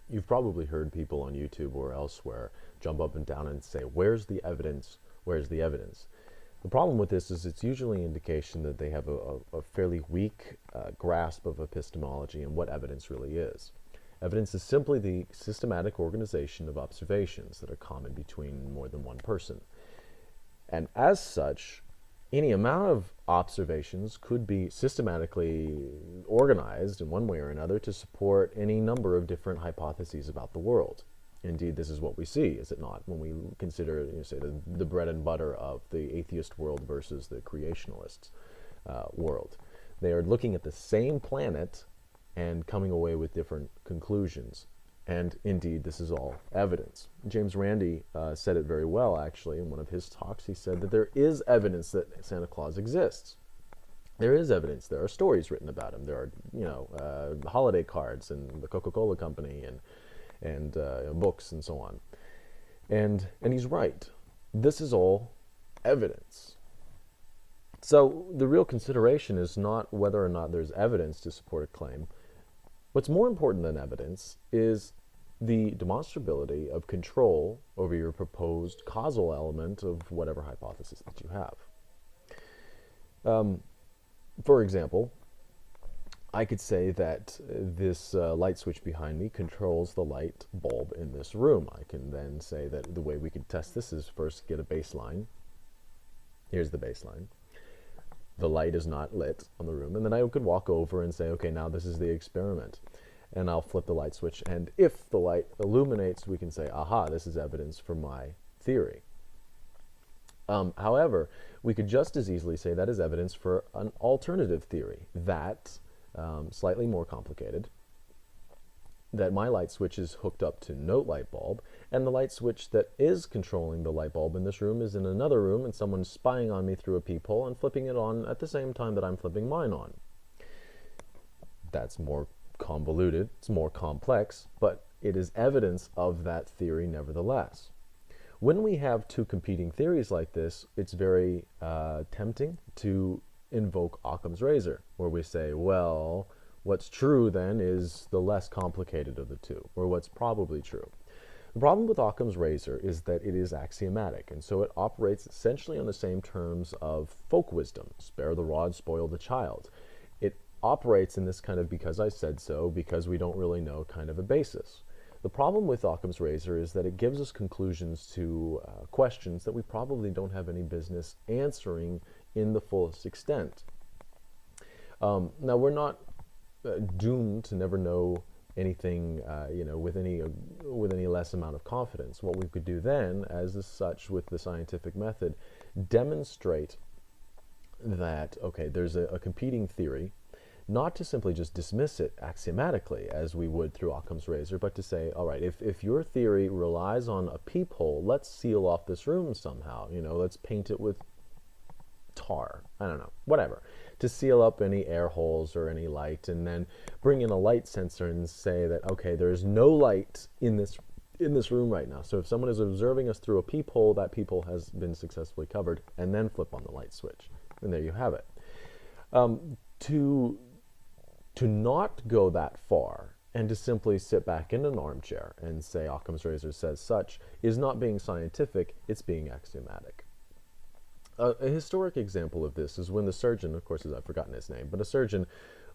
You've probably heard people on YouTube or elsewhere jump up and down and say, where's the evidence? Where's the evidence? The problem with this is it's usually an indication that they have a fairly weak grasp of epistemology and what evidence really is. Evidence is simply the systematic organization of observations that are common between more than one person. And as such, any amount of observations could be systematically organized in one way or another to support any number of different hypotheses about the world. Indeed, this is what we see, is it not, when we consider, say, the bread and butter of the atheist world versus the creationalist world. They are looking at the same planet and coming away with different conclusions. And indeed, this is all evidence. James Randi said it very well, actually, in one of his talks. He said that there is evidence that Santa Claus exists. There is evidence. There are stories written about him. There are, holiday cards and the Coca-Cola Company and books and so on. And he's right. This is all evidence. So the real consideration is not whether or not there's evidence to support a claim. What's more important than evidence is the demonstrability of control over your proposed causal element of whatever hypothesis that you have. For example, I could say that this light switch behind me controls the light bulb in this room. I can then say that the way we could test this is first get a baseline. Here's the baseline. The light is not lit on the room, and then I could walk over and say, okay, now this is the experiment. And I'll flip the light switch, and if the light illuminates, we can say, aha, this is evidence for my theory. However, we could just as easily say that is evidence for an alternative theory, that, slightly more complicated, that my light switch is hooked up to no light bulb, and the light switch that is controlling the light bulb in this room is in another room, and someone's spying on me through a peephole and flipping it on at the same time that I'm flipping mine on. That's more convoluted, it's more complex, but it is evidence of that theory nevertheless. When we have two competing theories like this, it's very tempting to invoke Occam's razor, where we say, well, what's true then is the less complicated of the two, or what's probably true. The problem with Occam's razor is that it is axiomatic, and so it operates essentially on the same terms of folk wisdom, spare the rod, spoil the child. It operates in this kind of because I said so, because we don't really know kind of a basis. The problem with Occam's razor is that it gives us conclusions to questions that we probably don't have any business answering in the fullest extent. Now, we're not doomed to never know anything, with any less amount of confidence. What we could do then, as is such with the scientific method, demonstrate that, okay, there's a competing theory, not to simply just dismiss it axiomatically as we would through Occam's razor, but to say, all right, if your theory relies on a peephole, let's seal off this room somehow. Let's paint it with tar. I don't know, whatever, to seal up any air holes or any light, and then bring in a light sensor and say that, okay, there is no light in this room right now. So if someone is observing us through a peephole, that peephole has been successfully covered, and then flip on the light switch. And there you have it. To not go that far and to simply sit back in an armchair and say Occam's razor says such is not being scientific, it's being axiomatic. A historic example of this is when the surgeon, of course, I've forgotten his name, but a surgeon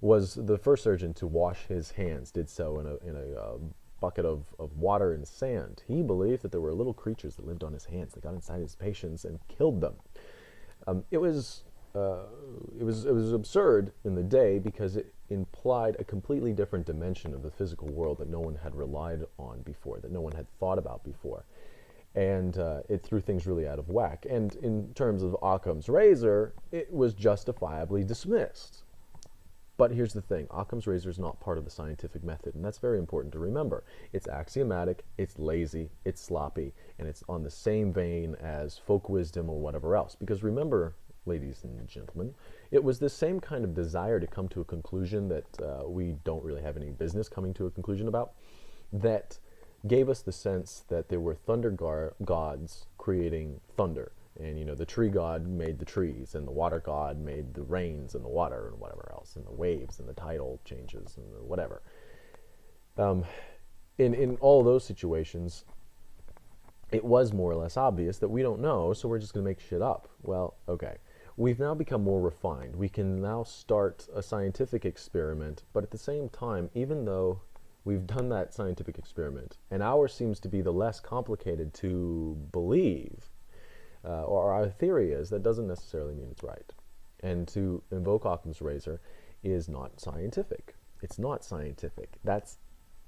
was the first surgeon to wash his hands, did so in a bucket of water and sand. He believed that there were little creatures that lived on his hands that got inside his patients and killed them. It was absurd in the day because it implied a completely different dimension of the physical world that no one had relied on before, that no one had thought about before. And it threw things really out of whack. And in terms of Occam's razor, it was justifiably dismissed. But here's the thing, Occam's razor is not part of the scientific method, and that's very important to remember. It's axiomatic, it's lazy, it's sloppy, and it's on the same vein as folk wisdom or whatever else. Because remember, ladies and gentlemen, it was the same kind of desire to come to a conclusion that we don't really have any business coming to a conclusion about, that gave us the sense that there were thunder gods creating thunder. And, the tree god made the trees, and the water god made the rains and the water and whatever else, and the waves and the tidal changes and the whatever. in all those situations, it was more or less obvious that we don't know, so we're just going to make shit up. Well, okay. We've now become more refined. We can now start a scientific experiment, but at the same time, even though we've done that scientific experiment, and ours seems to be the less complicated to believe, or our theory is, that doesn't necessarily mean it's right. And to invoke Occam's razor is not scientific. It's not scientific. That's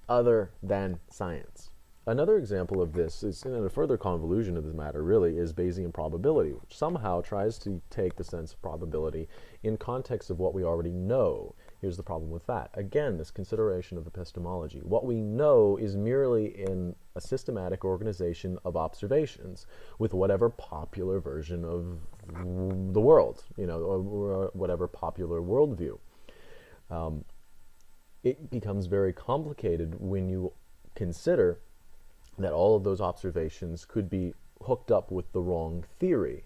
other than science. Another example of this is, in a further convolution of this matter, really, is Bayesian probability, which somehow tries to take the sense of probability in context of what we already know. Here's the problem with that. Again, this consideration of epistemology. What we know is merely in a systematic organization of observations with whatever popular version of the world, or whatever popular worldview. It becomes very complicated when you consider that all of those observations could be hooked up with the wrong theory.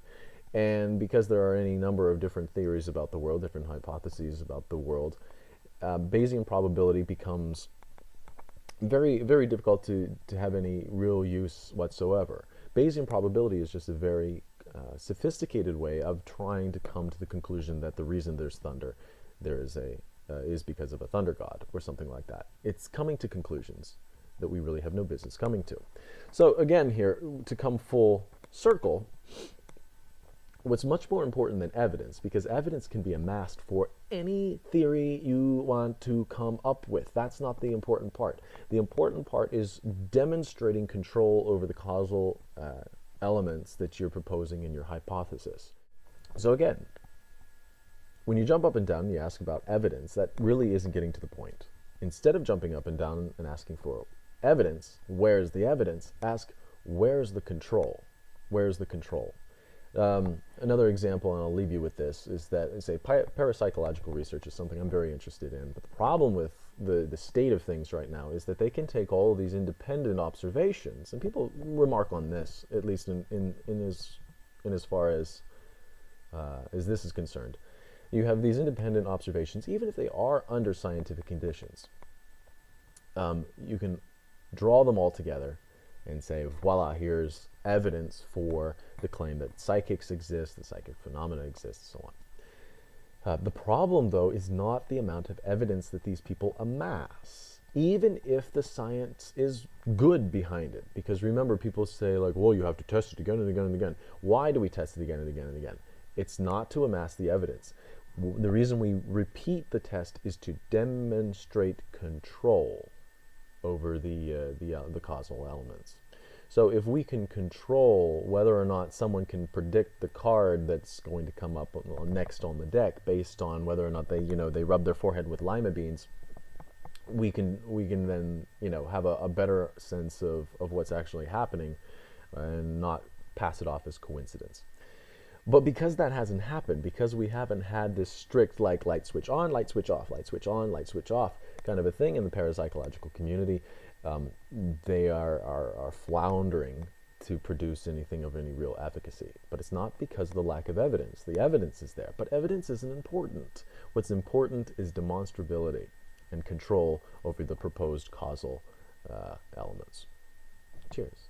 And because there are any number of different theories about the world, different hypotheses about the world, Bayesian probability becomes very, very difficult to have any real use whatsoever. Bayesian probability is just a very sophisticated way of trying to come to the conclusion that the reason there's thunder is because of a thunder god or something like that. It's coming to conclusions that we really have no business coming to. So again here, to come full circle, what's much more important than evidence, because evidence can be amassed for any theory you want to come up with. That's not the important part. The important part is demonstrating control over the causal elements that you're proposing in your hypothesis. So again, when you jump up and down and you ask about evidence, that really isn't getting to the point. Instead of jumping up and down and asking for evidence, where's the evidence? Ask, where's the control? Where's the control? Another example, and I'll leave you with this, is that, say, parapsychological research is something I'm very interested in. But the problem with the state of things right now is that they can take all of these independent observations, and people remark on this, at least in as far as this is concerned. You have these independent observations, even if they are under scientific conditions. You can draw them all together and say, voila, here's evidence for the claim that psychics exist, the psychic phenomena exist, and so on. The problem, though, is not the amount of evidence that these people amass, even if the science is good behind it. Because remember, people say, like, well, you have to test it again and again and again. Why do we test it again and again and again? It's not to amass the evidence. The reason we repeat the test is to demonstrate control over the causal elements. So if we can control whether or not someone can predict the card that's going to come up next on the deck based on whether or not they rub their forehead with lima beans, we can then have a better sense of what's actually happening and not pass it off as coincidence. But because that hasn't happened, because we haven't had this strict light switch on, light switch off, light switch on, light switch off kind of a thing in the parapsychological community, they are floundering to produce anything of any real efficacy. But it's not because of the lack of evidence. The evidence is there, but evidence isn't important. What's important is demonstrability and control over the proposed causal elements. Cheers.